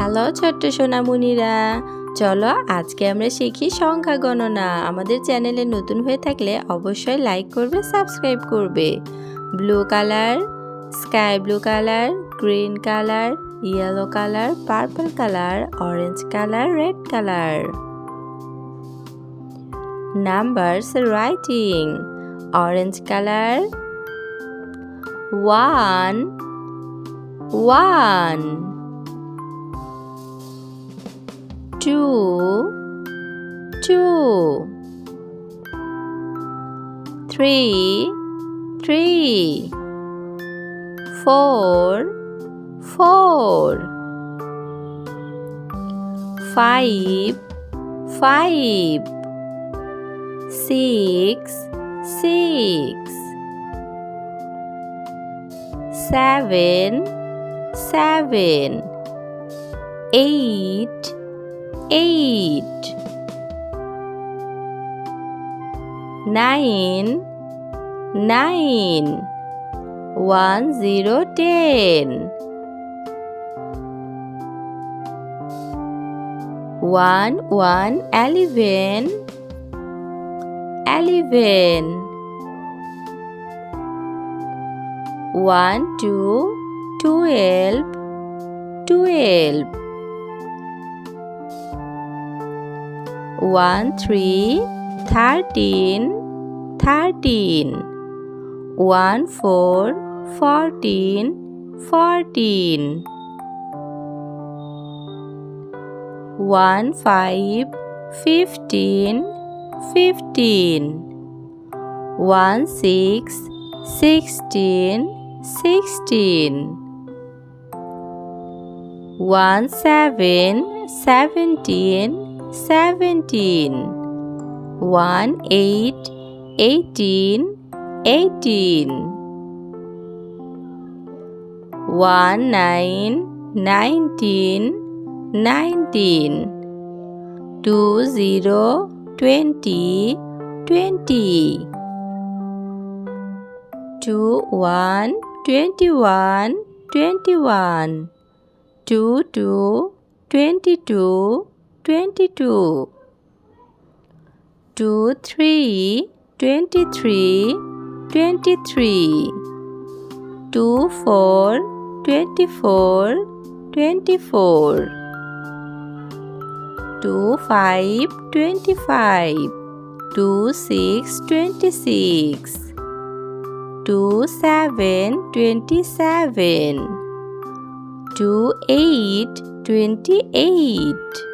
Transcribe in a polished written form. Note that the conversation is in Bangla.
হ্যালো ছোট্ট সোনামণিরা, চলো আজকে আমরা শিখি সংখ্যা গণনা। আমাদের চ্যানেলে নতুন হয়ে থাকলে অবশ্যই লাইক করবে, সাবস্ক্রাইব করবে। Blue colour, sky blue colour, green colour, yellow colour, purple colour, orange colour, red colour. Numbers writing. Orange color. 1 1 2 2 3 3 4 4 5 5 6 6 7 7 8 8 9 9 1 0 10 1 1 11 11 1 2 12 12 1 3 13 13 1 4 14 14 1 5 15 15 1 6 16 16 1 7 17 17 1 8 18 18 1 9 19 19 2 0 20 20 2 1 21 21 2 2 22 22 2 3 23 23 2 4 24 24 2 5 25 2 6 26 2 7 27 2 8 28